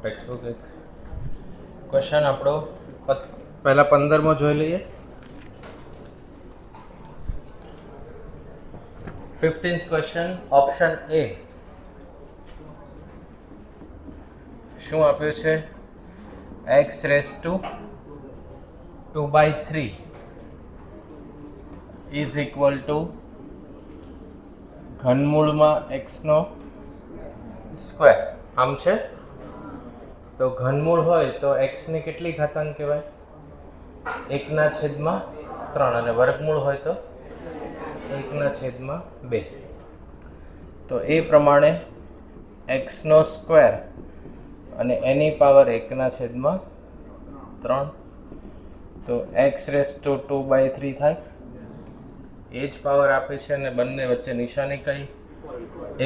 Textbook એક question આપણો પહેલા 15મો જોઈ લઈએ. 15th ક્વેશ્ચન ઓપ્શન એ શું આપ્યું છે? x⁻² ઇઝ ઇક્વલ ટુ ઘનમૂળમાં x નો સ્ક્વેર. આમ છે તો ઘનમૂળ હોય તો x ની કેટલી ઘાતાંક કહેવાય? 1/3 અને વર્ગમૂળ હોય તો 1/2. તો એ પ્રમાણે x નો સ્ક્વેર અને એની પાવર 1/3 તો x⁻² થાય. એ જ પાવર આપે છે અને બંને વચ્ચે નિશાની કઈ?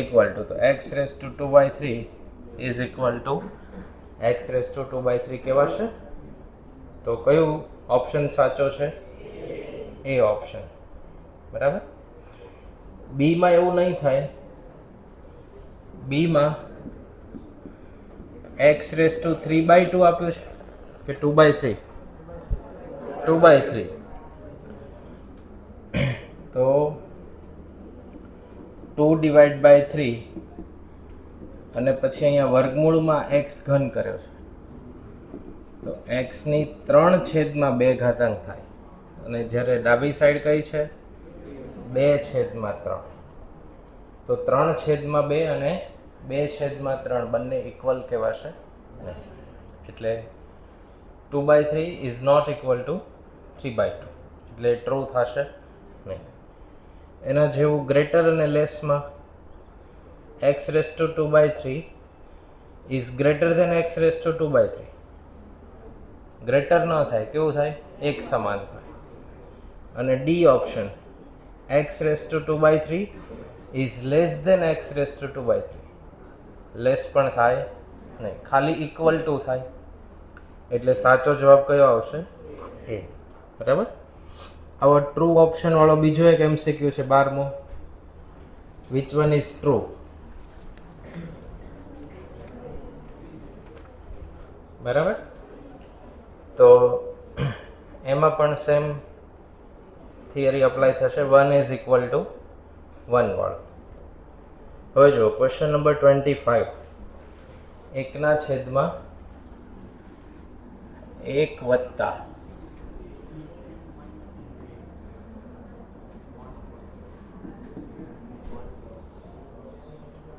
Equal to. તો x⁻² is equal two x⁻² કહેવાશે. તો કયું ઓપ્શન સાચો છે? એ ઓપ્શન. બરાબર. બીમાં એવું નહીં થાય. બીમાં x⁻³ આપ્યું છે કે 2/3? 2/3. તો 2/3 અને પછી અહીંયા વર્ગમૂળમાં x ઘન કર્યો છે તો x ની 3/2 ઘાતાંક થાય. અને જ્યારે ડાબી સાઈડ કઈ છે? 2/3. તો 3/2 અને 2/3 બંને ઇક્વલ કહેવાશે નહીં. એટલે 2/3 ઇઝ નોટ ઇક્વલ ટુ 3/2. એટલે ટ્રુ થશે નહીં. એના જેવું ગ્રેટર અને લેસમાં x⁻² is greater than x⁻². Greater ન થાય, કેવું થાય? એક સમાન થાય. અને D option x⁻² is less than x⁻². Less પણ થાય નહીં, ખાલી ઇક્વલ ટુ થાય. એટલે સાચો જવાબ કયો આવશે? એ. બરાબર. આવો ટ્રુ ઓપ્શન વાળો બીજો એક MCQ છે 12મો. Which one is true? બરાબર. તો એમાં પણ સેમ થિયરી અપ્લાય થશે. 1 ઇઝ ઇક્વલ ટુ 1 વાળો. હવે જો ક્વેશ્ચન નંબર 25. 1/1 વત્તા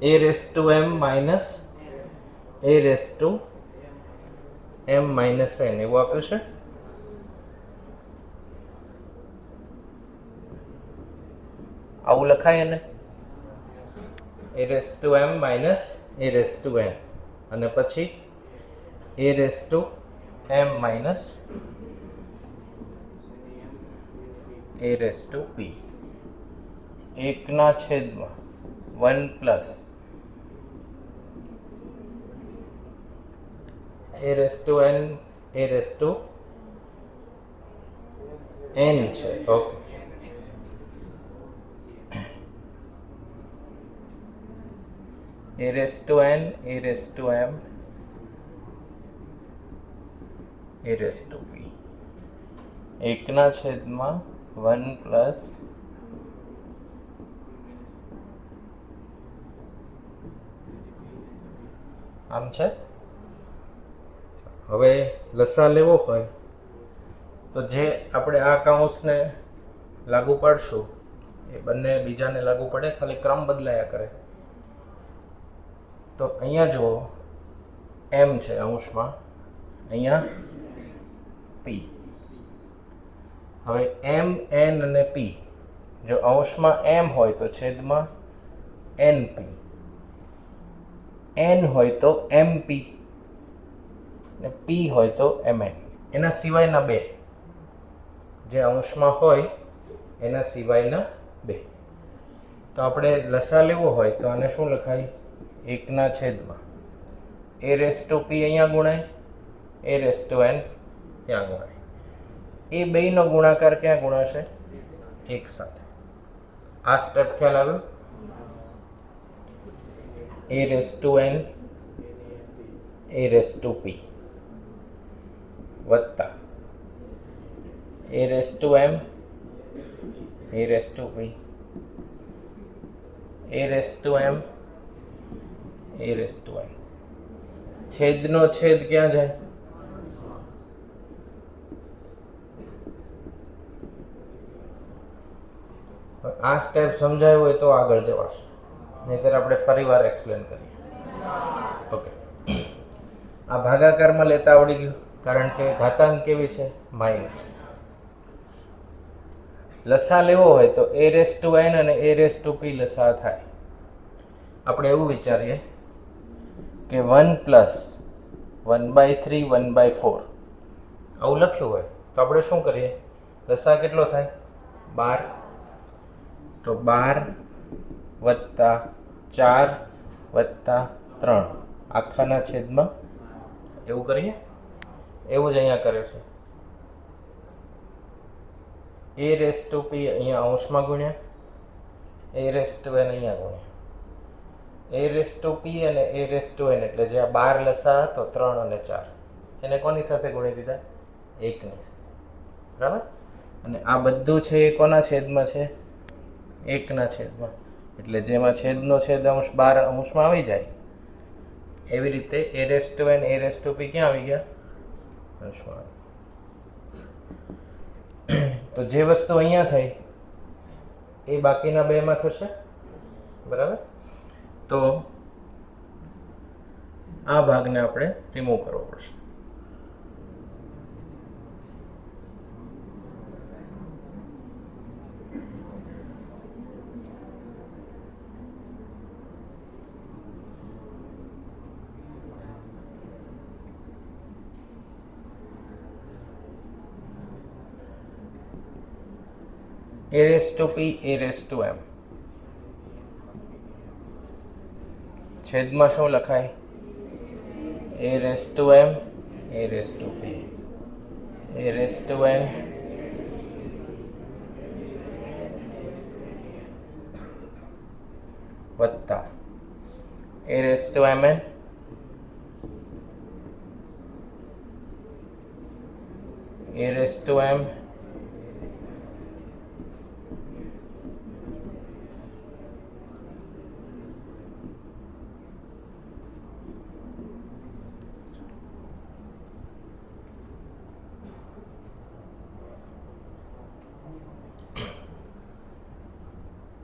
a⁻m માઇનસ a⁻m-n એવું આપ્યું છે. આવું લખાય એને a⁻m માઇનસ a⁻n અને પછી a⁻m minus a⁻p. 1/1 plus a⁻n a⁻n છે. Okay. a⁻n a⁻m a⁻p. 1/1 plus આમ છે. હવે લસા લેવો હોય તો જે આપણે આ કૌંસને લાગુ પાડશું એ બંને બીજાને લાગુ પડે, ખાલી ક્રમ બદલાયા કરે. તો અહીંયા જુઓ m છે અંશમાં, અહીંયા p. હવે m, n અને p. જો અંશમાં m હોય તો છેદમાં np, n હોય તો mp ને p હોય તો mn. એના સિવાયના બે જે અંશમાં હોય એના સિવાયના બે. તો આપણે લસા લેવો હોય તો આને શું લખાય? 1/a⁻p અહીંયા ગુણાય, a⁻n ત્યાં ગુણાય. એ બેયનો ગુણાકાર ક્યાં ગુણાશે? એક સાથે. આ સ્ટેપ ખ્યાલ આવ્યો? a⁻n a raised to p વત્તા a raised to m a raised to p a raised to m a raised to m. છેદનો છેદ ક્યાં જાય? આ સ્ટેપ સમજાયું હોય તો આગળ જવાશે, નહીંતર આપણે ફરીવાર એક્સપ્લેન કરીએ. ઓકે, આ ભાગાકારમાં લેતા આવડી ગયું, કારણ કે ઘાતાંક કેવી છે? માઇનસ. લસા લેવો હોય તો a raised to n અને a raised to p લસા થાય. આપણે એવું વિચારીએ કે 1 પ્લસ 1/3 1/4 આવું લખ્યું હોય તો આપણે શું કરીએ? લસા કેટલો થાય? 12. તો 12 વત્તા 4 વત્તા 3 આખાના છેદમાં એવું કરીએ. એવું જ અહીંયા કરે છે. a raised to p અહીંયા અંશમાં ગુણ્યા, a raised to n અહીંયા ગુણ્યા. a raised to p અને a raised to n એટલે જે આ 12 લસા હતો 3 અને 4 એને કોની સાથે ગુણી દીધા? 1 ની સાથે. બરાબર? અને આ બધું છે એ કોના છેદમાં છે? 1 ના છેદમાં. એટલે જેમાં છેદનો છેદ અંશ 12 અંશમાં આવી જાય એવી રીતે a raised to n a raised to p ક્યાં આવી ગયા? અંશમાં. તો જે વસ્તુ અહીંયા થઈ એ બાકીના બેમાં થશે. બરાબર? તો આ ભાગને આપણે રિમૂવ કરવો પડશે. a raised to p a raised to m છેદમાં શું લખાય? a raised to m a raised to p a raised to n વત્તા a raised to mn a raised to m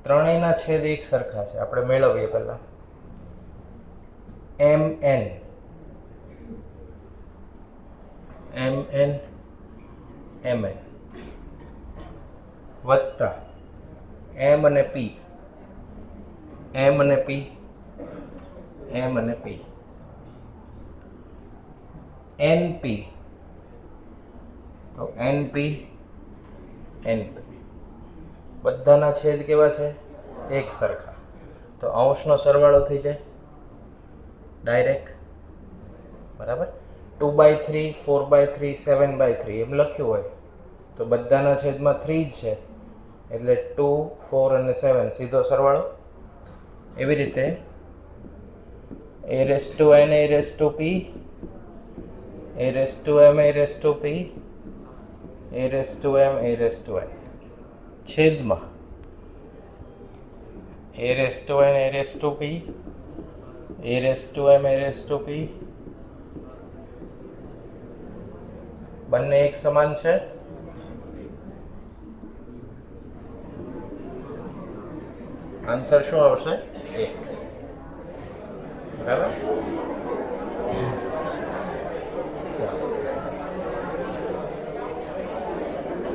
ત્રણેયના છેદ એક સરખા છે. આપણે મેળવીએ પહેલા. mn mn mn વત્તા m અને p m અને p m અને p np તો np np બધાના છેદ કેવા છે? એક સરખા. તો અંશનો સરવાળો થઈ જાય ડાયરેક્ટ. બરાબર? 2/3 4/3 7/3 એમ લખ્યું હોય તો બધાના છેદમાં 3 જ છે એટલે 2 4 અને 7 સીધો સરવાળો. એવી રીતે a raised to n a raised to p a raised to m a raised to p a raised to m a raised to n છેદમાં a raised to n a raised to p a raised to m a raised to p બંને એક સમાન છે. Answer શું આવશે? 1. બરાબર?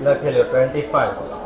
લખી લો 25.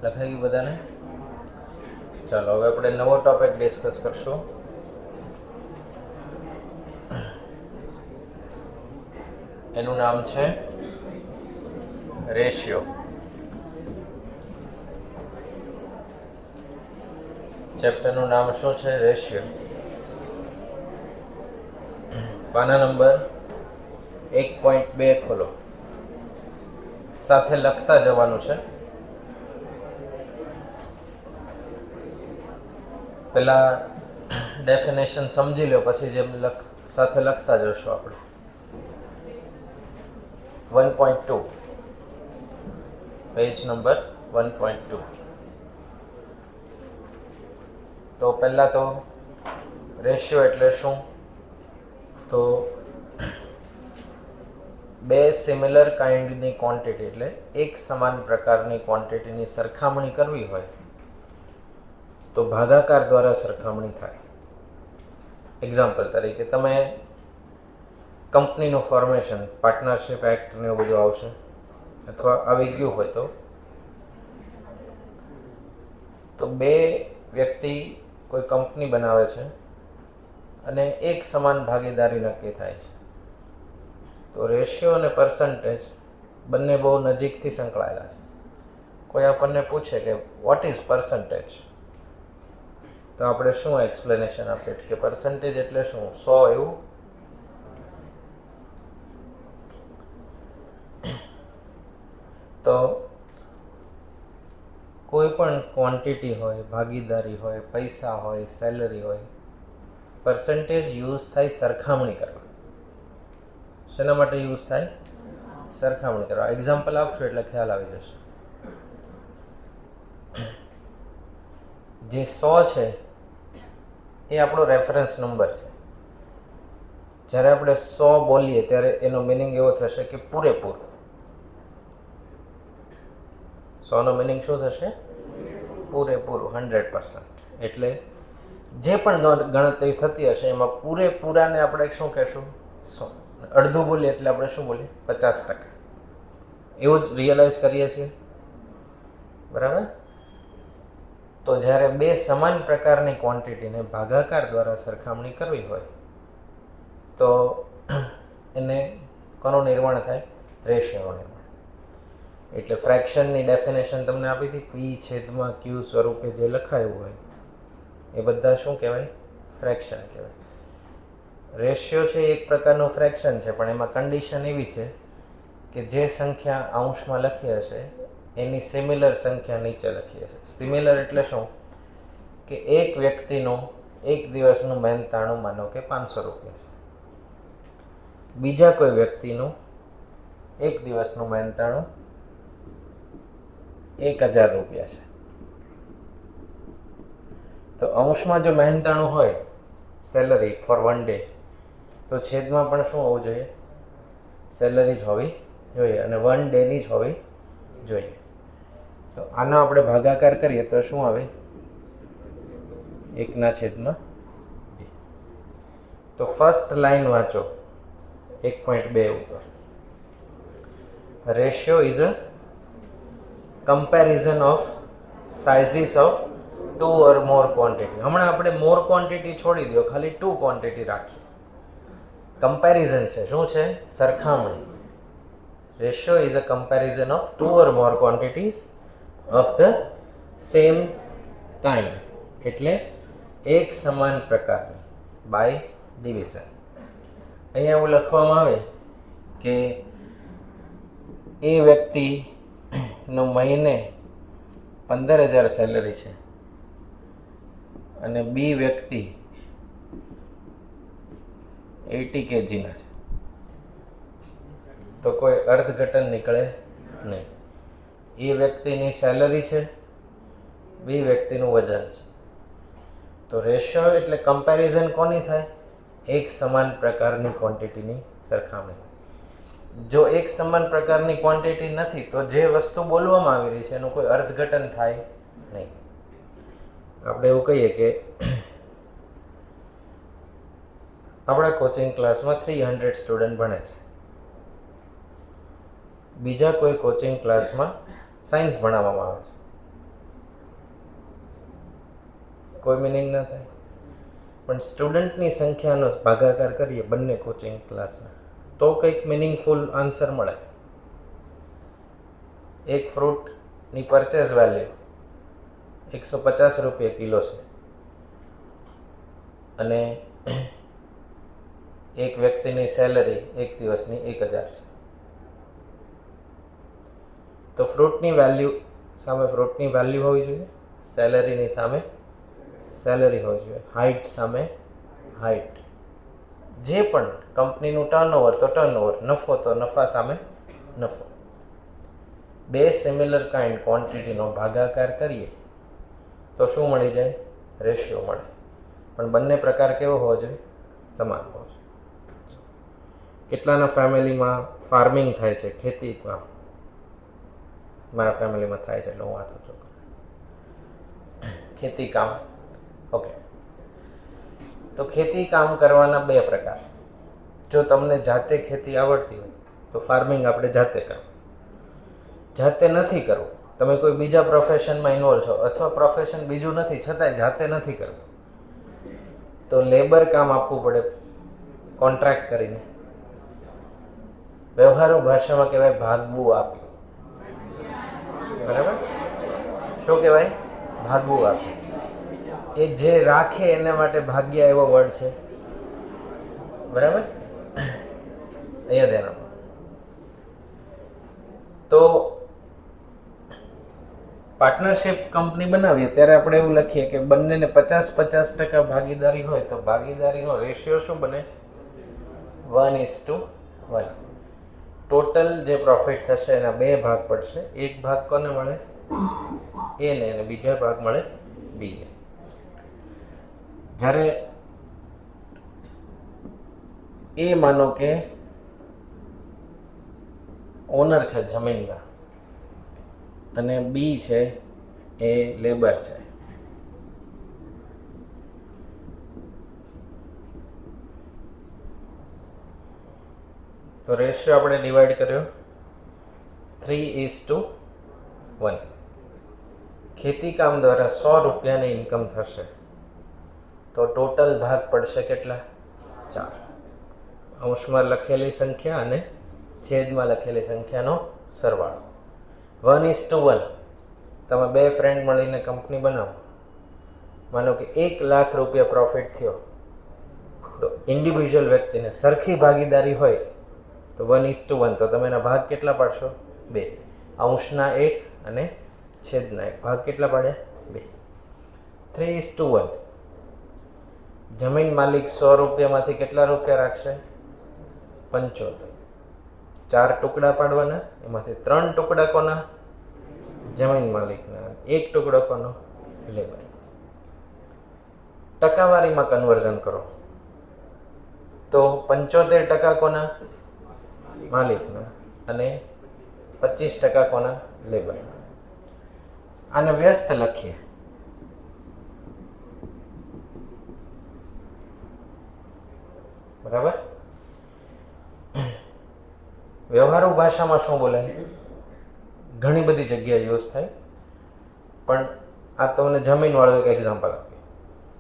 લખાઈ ગયું બધાને? ચાલો હવે આપણે નવો ટોપિક ડિસ્કસ કરશું. એનું નામ છે રેશિયો. ચેપ્ટરનું નામ શું છે? રેશિયો. પાના નંબર 1.2 ખોલો. સાથે લખતા જવાનું છે. પેલા ડેફિનેશન સમજી લો, પછી જેમ સાથે લખતા જશું આપણે. 1.2 પેજ નંબર 1.2. તો પહેલા તો રેશિયો એટલે શું? તો બે સિમિલર કાઇન્ડની ક્વોન્ટિટી એટલે એક સમાન પ્રકારની ક્વોન્ટિટીની સરખામણી કરવી હોય તો ભાગાકાર દ્વારા સરખામણી થાય. એક્ઝામ્પલ તરીકે તમે કંપનીનું ફોર્મેશન, પાર્ટનરશિપ એક્ટ ને એવું બધું આવશે, અથવા આવી ગયું હોય તો બે વ્યક્તિ કોઈ કંપની બનાવે છે અને એક સમાન ભાગીદારી નક્કી થાય છે. તો રેશિયો અને પર્સન્ટેજ બંને બહુ નજીકથી સંકળાયેલા છે. કોઈ આપણને પૂછે કે વોટ ઇઝ પર્સન્ટેજ, તો આપણે શું એક્સપ્લેનેશન આપીએ કે પર્સન્ટેજ એટલે શું? 100 એવું? તો કોઈ પણ ક્વોન્ટિટી હોય, ભાગીદારી હોય, પૈસા હોય, સેલરી હોય, પર્સન્ટેજ યુઝ થાય સરખામણી કરવા. શેના માટે યુઝ થાય? સરખામણી કરવા. એક્ઝામ્પલ આપશું એટલે ખ્યાલ આવી જશે. જે 100 છે એ આપણો રેફરન્સ નંબર છે. જ્યારે આપણે 100 બોલીએ ત્યારે એનો મિનિંગ એવો થશે કે પૂરેપૂરું. 100 નો મિનિંગ શું થશે? પૂરેપૂરું, 100%. એટલે જે પણ ગણતરી થતી હશે એમાં પૂરેપૂરાને આપણે શું કહેશું? 100. અડધું બોલીએ એટલે આપણે શું બોલીએ? 50%. એવું જ રિયલાઇઝ કરીએ છીએ, બરાબર? તો જ્યારે બે સમાન પ્રકારની ક્વોન્ટિટીને ભાગાકાર દ્વારા સરખામણી કરવી હોય તો એને કોનું નિર્માણ થાય? રેશિયોનું નિર્માણ. એટલે ફ્રેક્શનની ડેફિનેશન તમને આપી હતી. P/Q સ્વરૂપે જે લખાયું હોય એ બધા શું કહેવાય? ફ્રેક્શન કહેવાય. રેશિયો છે એક પ્રકારનું ફ્રેક્શન છે, પણ એમાં કન્ડિશન એવી છે કે જે સંખ્યા અંશમાં લખી હશે એની સિમિલર સંખ્યા નીચે લખી હશે. સિમિલર એટલે શું? કે એક વ્યક્તિનું એક દિવસનું મહેનતાણું માનો કે 500 રૂપિયા છે, બીજા કોઈ વ્યક્તિનું એક દિવસનું મહેનતાણું 1000 રૂપિયા છે. તો અંશમાં જો મહેનતાણું હોય, સેલરી ફોર 1 ડે, તો છેદમાં પણ શું હોવું જોઈએ? સેલરી જ હોવી જોઈએ અને 1 ડેની જ હોવી જોઈએ. તો આનો આપણે ભાગાકાર કરીએ તો શું આવે? 1/2. તો ફર્સ્ટ લાઈન વાંચો 1.2 ઉપર. Ratio is a comparison of sizes of 2 or more quantity. હમણાં આપણે મોર ક્વોન્ટિટી છોડી દો, ખાલી 2 ક્વોન્ટિટી રાખીએ. કમ્પેરિઝન છે, શું છે? સરખામણી. Ratio is a comparison of 2 or more quantities of the same kind. એટલે એક સમાન પ્રકારની બાય ડિવિઝન. અહીંયા એવું લખવામાં આવે કે એ વ્યક્તિનો મહિને 15,000 સેલરી છે અને બી વ્યક્તિ 80 kgના છે, તો કોઈ અર્થઘટન નીકળે નહીં. એ વ્યક્તિની સેલરી છે, બી વ્યક્તિનું વજન છે. તો રેશિયો એટલે કમ્પેરિઝન કોની થાય? એક સમાન પ્રકારની ક્વોન્ટિટીની સરખામણી. જો એક સમાન પ્રકારની ક્વોન્ટિટી નથી તો જે વસ્તુ બોલવામાં આવી રહી છે એનું કોઈ અર્થઘટન થાય નહીં. આપણે એવું કહીએ કે આપણા કોચિંગ ક્લાસમાં 300 સ્ટુડન્ટ ભણે છે, બીજા કોઈ કોચિંગ ક્લાસમાં સાયન્સ ભણાવવામાં આવે છે, કોઈ મિનિંગ ના થાય. પણ સ્ટુડન્ટની સંખ્યાનો ભાગાકાર કરીએ બંને કોચિંગ ક્લાસના તો કંઈક મિનિંગફુલ આન્સર મળે. એક ફ્રૂટની પરચેસ વેલ્યુ 150 રૂપિયા કિલો છે અને એક વ્યક્તિની સેલરી એક દિવસની 1000 છે. તો ફ્રૂટની વેલ્યુ સામે ફ્રૂટની વેલ્યુ હોવી જોઈએ, સેલરીની સામે સેલરી હોવી જોઈએ, હાઇટ સામે હાઇટ. જે પણ કંપનીનું ટર્નઓવર તો ટર્નઓવર, નફો તો નફા સામે નફો. બે સિમિલર કાઇન્ડ ક્વોન્ટિટીનો ભાગાકાર કરીએ તો શું મળી જાય? રેશિયો મળે. પણ બંને પ્રકાર કેવો હોવો જોઈએ? સમાન હોવો જોઈએ. કેટલાના ફેમિલીમાં ફાર્મિંગ થાય છે, ખેતી કામ? મારા ફેમિલીમાં થાય છે એટલે હું વાંચું છું. ખેતી કામ. ઓકે, તો ખેતી કામ કરવાના બે પ્રકાર. જો તમને જાતે ખેતી આવડતી હોય તો ફાર્મિંગ આપણે જાતે કામ. જાતે નથી કરવું, તમે કોઈ બીજા પ્રોફેશનમાં ઇન્વોલ્વ છો અથવા પ્રોફેશન બીજું નથી છતાંય જાતે નથી કરવું, તો લેબર કામ આપવું પડે કોન્ટ્રાક્ટ કરીને. વ્યવહારુ ભાષામાં કહેવાય ભાગવું આપ્યું. બરાબર? શું કહેવાય? ભાગવું આપ્યું. એ જે રાખે એના માટે ભાગ્ય એવો વર્ડ છે. બરાબર? અહીંયા ધ્યાન આપો. તો પાર્ટનરશિપ કંપની બનાવીએ ત્યારે આપણે એવું લખીએ કે બંનેને 50-50% ભાગીદારી હોય તો ભાગીદારીનો રેશિયો શું બને? 1:1. ટોટલ જે પ્રોફિટ થશે એના બે ભાગ પડશે. એક ભાગ કોને મળે? એ ને, અને બીજા ભાગ મળે બી ને. જ્યારે એ માનો કે ઓનર છે જમીનના અને બી છે એ લેબર છે, તો રેશિયો આપણે ડિવાઈડ કર્યો 3:1. ખેતી કામ દ્વારા 100 રૂપિયાની ઇન્કમ થશે તો ટોટલ ભાગ પડશે કેટલા? 4. અંશમાં લખેલી સંખ્યા અને છેદમાં લખેલી સંખ્યાનો સરવાળો. 1:1. તમે બે ફ્રેન્ડ મળીને કંપની બનાવો, માનો કે 1 લાખ રૂપિયા પ્રોફિટ થયો, તો ઇન્ડિવિજ્યુઅલ વ્યક્તિને સરખી ભાગીદારી હોય તો 1:1. તો તમે એના ભાગ કેટલા પાડશો? 2. અંશના 1 અને છેદના 1. ભાગ કેટલા પાડ્યા? 2. 3:1. જમીન માલિક 100 રૂપિયામાંથી કેટલા રૂપિયા રાખશે? 75. 4 ટુકડા પાડવાના, એમાંથી 3 ટુકડા કોના? જમીન માલિકના. 1 ટુકડો કોનો? લેબર. ટકાવારીમાં કન્વર્ઝન કરો તો 75% કોના? માલિકના અને 25% કોના? લેબર. આને વ્યસ્ત લખીએ. બરાબર? વ્યવહારુ ભાષામાં શું બોલાય? ઘણી બધી જગ્યાએ યુઝ થાય, પણ આ તમને જમીન વાળું એક એક્ઝામ્પલ આપીએ.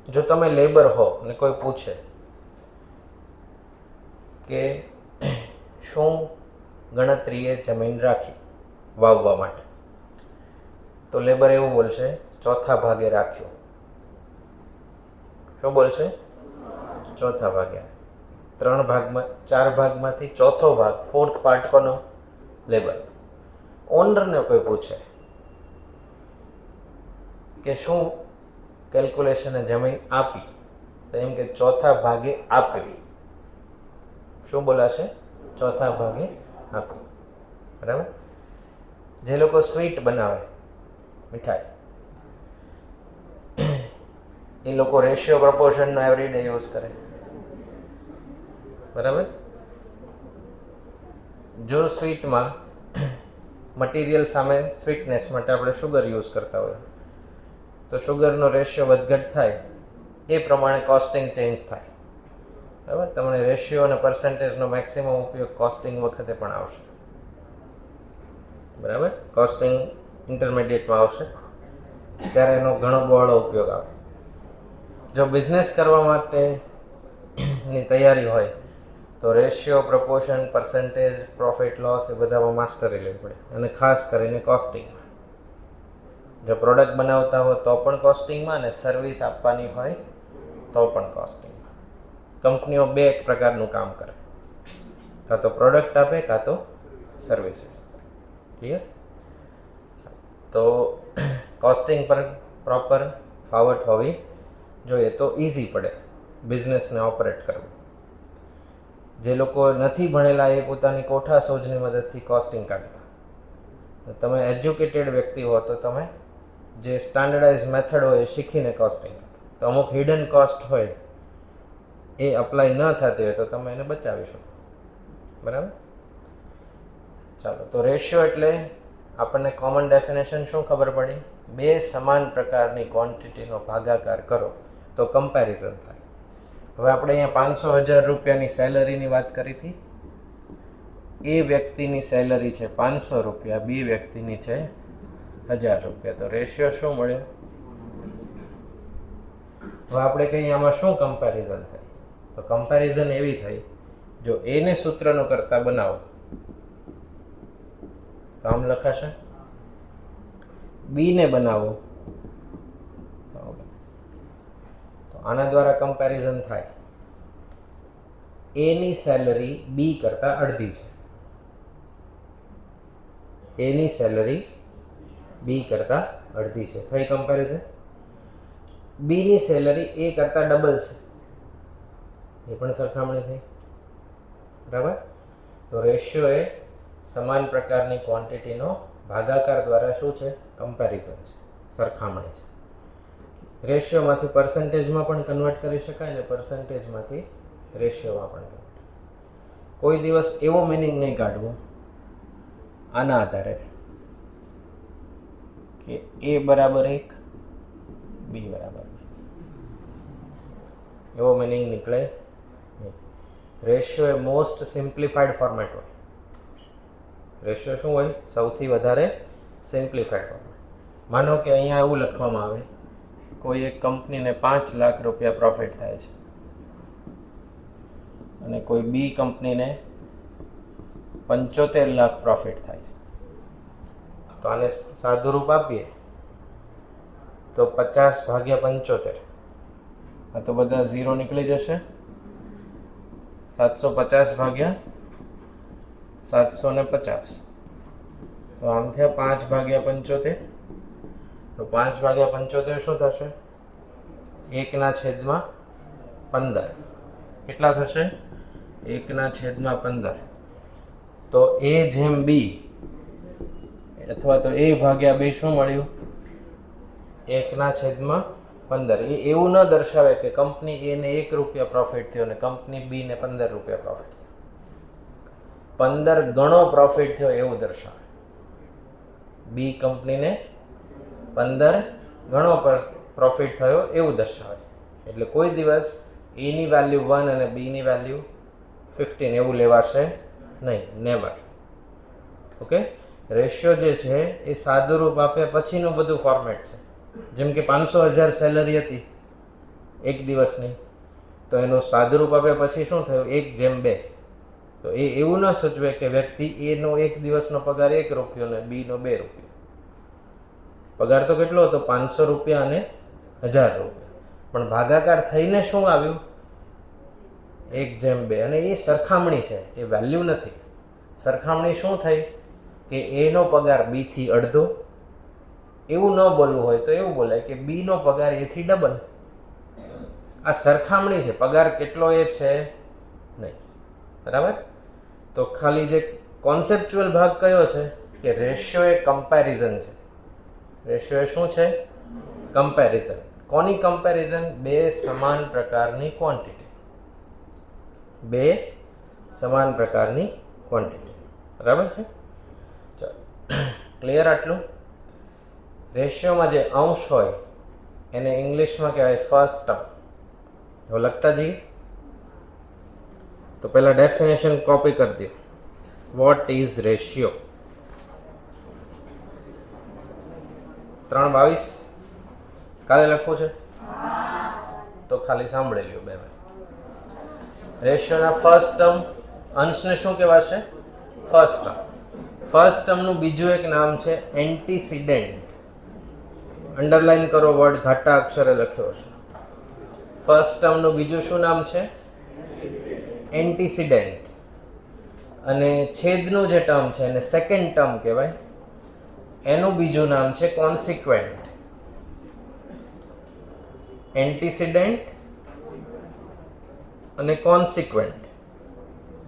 જો તમે લેબર હો અને કોઈ પૂછે કે શું ગણતરીએ જમીન રાખી વાવવા માટે, તો લેબર એવું બોલશે 1/4 ભાગે રાખ્યો. શું બોલશે? ચોથા ભાગે આવે. 4 ભાગમાંથી ચોથો ભાગ, ફોર્થ પાર્ટ કોનો? લેબર. ઓનરને કોઈ પૂછે કે શું કેલ્ક્યુલેશન જમીન આપી, તો એમ કે ચોથા ભાગે આપી. શું બોલાશે? ચોથા ભાગે આપી. બરાબર. જે લોકો સ્વીટ બનાવે, મીઠાઈ, એ લોકો રેશિયો પ્રપોર્શનનો એવરીડે યુઝ કરે. બરાબર. જો સ્વીટમાં મટીરિયલ સામે સ્વીટનેસ માટે આપણે શુગર યુઝ કરતા હોય તો શુગરનો રેશિયો વધઘટ થાય, એ પ્રમાણે કોસ્ટિંગ ચેન્જ થાય. બરાબર. તમને રેશિયો અને પર્સન્ટેજનો મેક્સિમમ ઉપયોગ કોસ્ટિંગ વખતે પણ આવશે. બરાબર. કોસ્ટિંગ ઇન્ટરમીડિયેટમાં આવશે ત્યારે એનો ઘણો બહોળો ઉપયોગ આવે. જો બિઝનેસ કરવા માટેની તૈયારી હોય તો ratio, proportion, percentage, profit loss એ બધામાં માસ્ટરી લેવી પડે, અને ખાસ કરીને કોસ્ટિંગમાં. જો પ્રોડક્ટ બનાવતા હોય તો પણ કોસ્ટિંગમાં, અને સર્વિસ આપવાની હોય તો પણ કોસ્ટિંગમાં. કંપનીઓ બે એક પ્રકારનું કામ કરે, કાં તો પ્રોડક્ટ આપે કાં તો સર્વિસીસ. ક્લિયર? તો કોસ્ટિંગ પર પ્રોપર ફાવટ હોવી જોઈએ તો ઇઝી પડે બિઝનેસને ઓપરેટ કરવું. જે લોકો નથી ભણેલા એ પોતાની કોઠા સોજની મદદથી કોસ્ટિંગ કાઢતા. તમે એજ્યુકેટેડ વ્યક્તિ હો તો તમે જે સ્ટાન્ડર્ડાઇઝ મેથડ હોય એ શીખીને કોસ્ટિંગ કાઢો. તો અમુક હિડન કોસ્ટ હોય એ અપ્લાય ન થતી હોય તો તમે એને બચાવી શકો. બરાબર. ચાલો, તો રેશિયો એટલે આપણને કોમન ડેફિનેશન શું ખબર પડી? બે સમાન પ્રકારની ક્વોન્ટિટીનો ભાગાકાર કરો તો કમ્પેરિઝન થાય. હવે આપણે અહીંયા 500,000 રૂપિયાની સેલરીની વાત કરી હતી. એ વ્યક્તિની સેલરી છે 500 રૂપિયા, બી વ્યક્તિની છે 1000 રૂપિયા. તો રેશિયો શું મળ્યો? હવે આપણે કહીએ આમાં શું કમ્પેરિઝન થાય? તો કમ્પેરિઝન એવી થઈ, જો એને સૂત્રનું કરતા બનાવો તો આમ લખાશે, બી ને બનાવો તો આના દ્વારા કમ્પેરિઝન થાય. એની સેલરી બી કરતા અડધી છે, એની સેલરી બી કરતા અડધી છે, થઈ કમ્પેરિઝન. બી ની સેલરી એ કરતા ડબલ છે, એ પણ સરખામણી થઈ. બરાબર. તો રેશિયો એ સમાન પ્રકારની ક્વોન્ટિટીનો ભાગાકાર દ્વારા શું છે? કમ્પેરિઝન છે, સરખામણી છે. રેશિયોમાંથી પર્સન્ટેજમાં પણ કન્વર્ટ કરી શકાય, અને પર્સન્ટેજમાંથી રેશિયોમાં પણ કન્વર્ટ. કોઈ દિવસ એવો મિનિંગ નહીં કાઢવો આના આધારે કે એ બરાબર 1, બી બરાબર 2. એવો મિનિંગ નીકળે નહીં. રેશિયો એ મોસ્ટ સિમ્પ્લિફાઈડ ફોર્મેટ હોય. રેશિયો શું હોય? સૌથી વધારે સિમ્પ્લિફાઈડ ફોર્મેટ. માનો કે અહીંયા એવું લખવામાં આવે, કોઈ એક કંપનીને 5 લાખ રૂપિયા પ્રોફિટ થાય છે અને કોઈ બી કંપનીને 75 લાખ પ્રોફિટ થાય છે. તો આને સાદું રૂપ આપીએ તો 50/75. આ તો બધા 0 નીકળી જશે. 750/750. તો આમ થયા 5/75. તો 5/75 શું થશે? 1/15. કેટલા થશે? 1/15. તો એ જેમ બી અથવા તો એ ભાગ્યા બી શું મળ્યું? 1/15. એ એવું ન દર્શાવે કે કંપની એ ને 1 રૂપિયા પ્રોફિટ થયો અને કંપની બી ને 15 રૂપિયા પ્રોફિટ થયો. 15 ગણો પ્રોફિટ થયો એવું દર્શાવે. બી કંપનીને 15 ગણો પ્રોફિટ થયો એવું દર્શાવે. એટલે કોઈ દિવસ એ ની વેલ્યુ 1 અને બી ની વેલ્યુ 15 એવું લેવાશે નહીં. નેવર. ઓકે. રેશિયો જે છે એ સાદું રૂપ આપે પછીનું બધું ફોર્મેટ છે. જેમ કે 500,000 સેલરી હતી એક દિવસની, તો એનું સાદું રૂપ આપે પછી શું થયું? 1:2. તો એ એવું ન સૂચવે કે વ્યક્તિ એનો એક દિવસનો પગાર 1 રૂપિયો અને બી નો 2 રૂપિયા. પગાર તો કેટલો હતો? 500 રૂપિયા અને 1000 રૂપિયા. પણ ભાગાકાર થઈને શું આવ્યું? 1:2 અને એ સરખામણી છે, એ વેલ્યુ નથી. સરખામણી શું થઈ કે એનો પગાર બી થી અડધો. એવું ન બોલવું હોય તો એવું બોલાય કે બી નો પગાર એ થી ડબલ. આ સરખામણી છે, પગાર કેટલો એ છે નહીં. બરાબર. તો ખાલી જે કોન્સેપ્ચ્યુઅલ ભાગ કયો છે કે રેશિયો એ કમ્પેરિઝન છે. રેશિયો એ શું છે? કમ્પેરિઝન. કોની કમ્પેરિઝન? બે સમાન પ્રકારની ક્વોન્ટિટી. બે સમાન પ્રકારની ક્વોન્ટિટી. બરાબર છે? ચાલો, ક્લિયર આટલું? રેશિયોમાં જે અંશ હોય એને ઇંગ્લિશમાં કહેવાય ફર્સ્ટ ટર્મ. હવે લખતા જઈએ. તો પહેલા ડેફિનેશન કોપી કરી દો. What is ratio? 3:22 કાલે લખવું છે તો ખાલી સાંભળી લ્યો બે. રેશિયોના ફર્સ્ટ ટર્મ અંશને શું કહેવાશે? First term. ફર્સ્ટ ટર્મનું બીજું એક નામ છે એન્ટીસિડેન્ટ. અંડરલાઈન કરો વર્ડ, ઘાટા અક્ષરે લખ્યો છે. ફર્સ્ટ ટર્મનું બીજું શું નામ છે? એન્ટીસિડેન્ટ. અને છેદનું જે ટર્મ છે એને સેકન્ડ ટર્મ કહેવાય. એનું બીજું નામ છે કોન્સિક્વન્ટ. એન્ટીસિડેન્ટ અને કોન્સિક્વન્ટ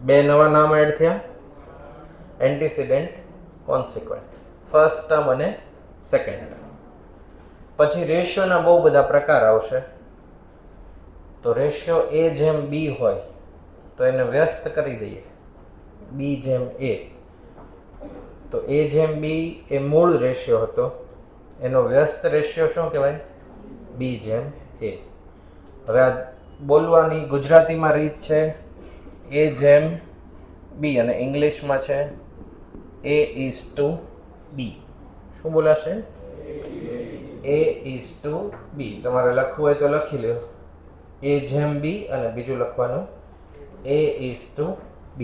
બે નવા નામ એડ થયા. એન્ટીસિડેન્ટ, કોન્સિક્વન્ટ. ફર્સ્ટ ટર્મ અને સેકન્ડ ટર્મ. પછી રેશિયોના બહુ બધા પ્રકાર આવશે. તો રેશિયો A/B હોય તો એને વ્યસ્ત કરી દઈએ, B/A. તો A/B એ મૂળ રેશિયો હતો, એનો વ્યસ્ત રેશિયો શું કહેવાય? B/A. હવે આ બોલવાની ગુજરાતીમાં રીત છે A/B અને ઇંગ્લિશમાં છે A:B. શું બોલાશે? A:B. તમારે લખવું હોય તો લખી લો A/B અને બીજું લખવાનું A:B.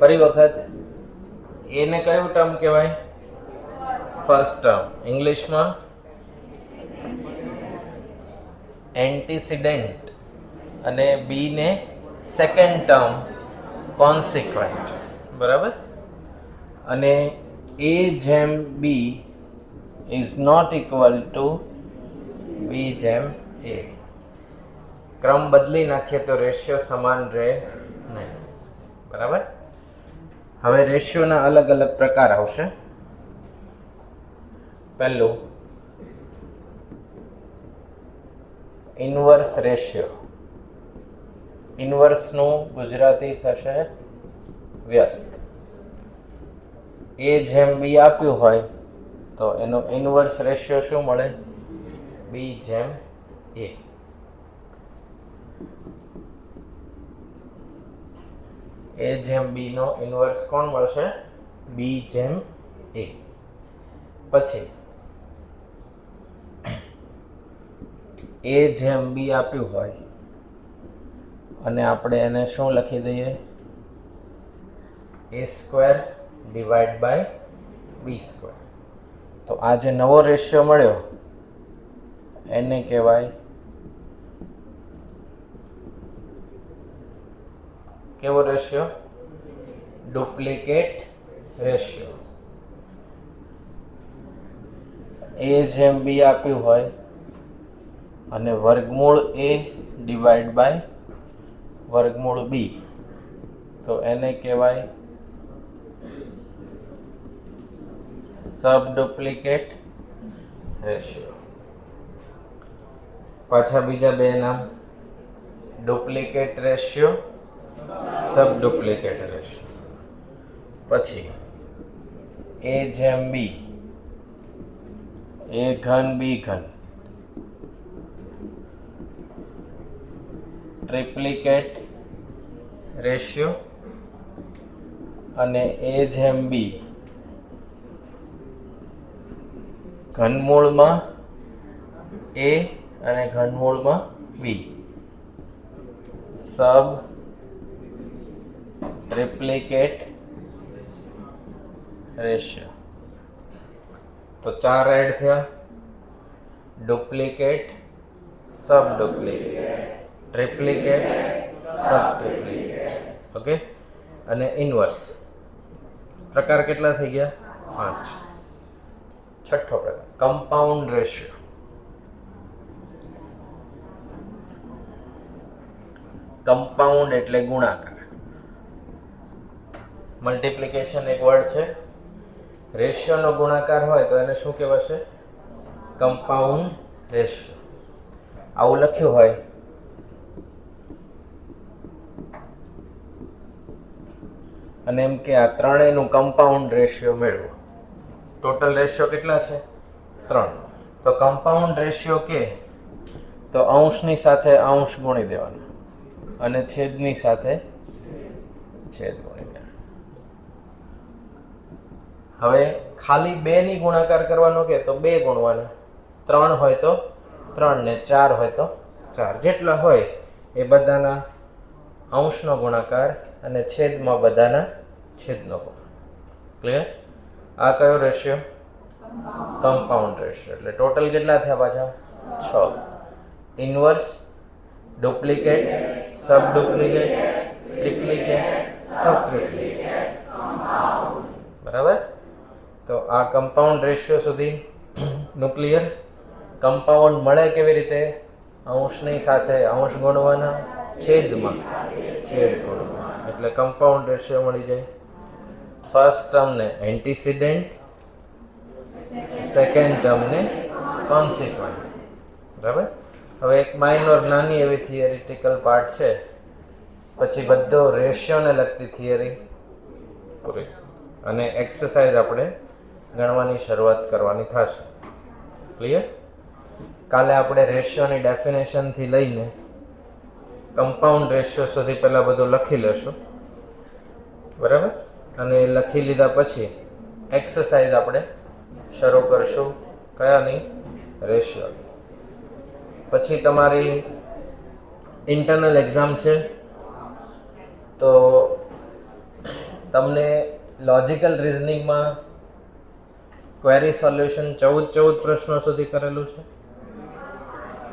ફરી વખત, એને કયું ટર્મ કહેવાય? First term. ઇંગ્લિશમાં એન્ટીસિડેન્ટ અને બી ને સેકન્ડ ટર્મ કોન્સિક્વન્ટ. બરાબર. અને A/B is not equal to B/A. ક્રમ બદલી નાખીએ તો રેશિયો સમાન રહે નહીં. બરાબર. હવે રેશિયોના અલગ અલગ પ્રકાર આવશે. પહેલું ઇન્વર્સ રેશિયો. ઇન્વર્સનું ગુજરાતી થશે વ્યસ્ત. A/B આપ્યું હોય તો એનો ઇન્વર્સ રેશિયો શું મળે? B/A. A/B નો ઇન્વર્સ કોણ મળશે? B/A. પછી A/B આપ્યું હોય અને આપણે એને શું લખી દઈએ? A² divide by B². તો આ જે નવો રેશિયો મળ્યો એને કહેવાય કેવો રેશિયો? Duplicate ratio. A/B આપ્યું હોય અને વર્ગમૂળ A ડિવાઈડ બાય વર્ગમૂળ B, તો એને કહેવાય સબ ડુપ્લિકેટ રેશિયો. પાછા બીજા બે નામ, ડુપ્લિકેટ રેશિયો, સબ ડુપ્લિકેટ રેશિયો. પછી A/B, A3 B3, ટ્રિપ્લિકેટ રેશિયો અને a જેમ b ઘનમૂળમાં a અને ઘનમૂળમાં b સબ ટ્રિપ્લિકેટ રેશિયો. તો 4 એડ થયા. ડુપ્લિકેટ, સબ ડુપ્લિકેટ, ટ્રિપ્લિકેટ, સબ ટ્રિપ્લિકેટ. ઓકે. અને ઇન્વર્સ પ્રકાર કેટલા થઈ ગયા? 5. છઠ્ઠો પ્રકાર કમ્પાઉન્ડ રેશિયો. કમ્પાઉન્ડ એટલે ગુણાકાર. મલ્ટીપ્લિકેશન એક વર્ડ છે. રેશિયો નો ગુણાકાર હોય તો એને શું કહેવાશે? Compound ratio. આવું લખ્યું હોય અને એમ કે આ ત્રણેયનું કમ્પાઉન્ડ રેશિયો મેળવો. ટોટલ રેશિયો કેટલા છે? 3. તો કમ્પાઉન્ડ રેશિયો કે તો અંશની સાથે અંશ ગુણી દેવાનો અને છેદની સાથે છેદ ગુણી દેવાનો. હવે ખાલી 2 ની ગુણાકાર કરવાનો કે તો 2 ગુણવાના, 3 હોય તો 3 ને 4 હોય તો 4. જેટલા હોય એ બધાના અંશનો ગુણાકાર અને છેદમાં બધાના છેદનો ગુણાકાર. ક્લિયર? આ કયો રેશિયો? Compound ratio. એટલે ટોટલ કેટલા થયા પાછા? 6. ઇન્વર્સ, ડુપ્લિકેટ, સબ ડુપ્લિકેટ, ટ્રિપ્લિકેટ, સબ ટ્રિપ્લિકેટ. બરાબર? તો આ કમ્પાઉન્ડ રેશિયો સુધી નું ક્લિયર. કમ્પાઉન્ડ મળે કેવી રીતે? અંશની સાથે અંશ ગુણવાના, છેદમાં છેદ ગુણવાના, એટલે કમ્પાઉન્ડ રેશિયો મળી જાય. ફર્સ્ટ ટર્મને એન્ટીસિડેન્ટ, સેકન્ડ ટર્મને કોન્સિક્વન્ટ. બરાબર? હવે એક માઇનોર નાની એવી થિયરિટિકલ પાર્ટ છે, પછી બધો રેશિયોને લગતી થિયરી પૂરી અને એક્સરસાઇઝ આપણે ગણવાની શરૂઆત કરવાની થશે. ક્લિયર? કાલે આપણે રેશિયોની ડેફિનેશનથી લઈને કમ્પાઉન્ડ રેશિયો સુધી પહેલાં બધું લખી લેશું. બરાબર? અને લખી લીધા પછી એક્સરસાઇઝ આપણે શરૂ કરશું. કયાની? રેશિયો. પછી તમારી ઇન્ટરનલ એક્ઝામ છે, તો તમને લોજિકલ રિઝનિંગમાં ક્વેરી સોલ્યુશન 14 પ્રશ્નો સુધી કરેલું છે.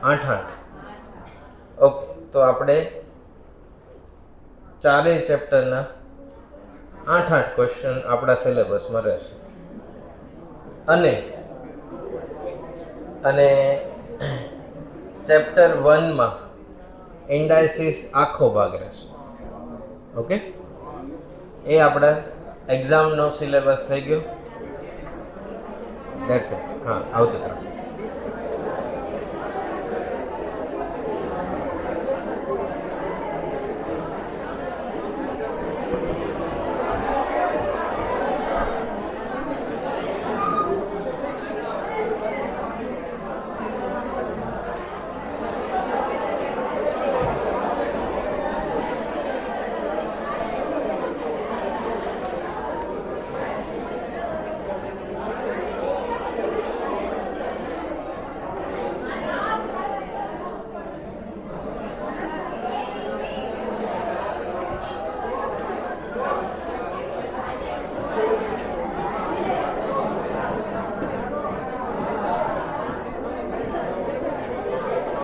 8. ઓકે. તો આપણે 4 ચેપ્ટરના 8 ક્વેશ્ચન આપણા સિલેબસમાં રહેશે. અને ચેપ્ટર 1 માં ઇન્ડાઇસિસ આખો ભાગ રહેશે. ઓકે. એ આપણા એક્ઝામનો સિલેબસ થઈ ગયો. That's it. હા, આવતીકાલ.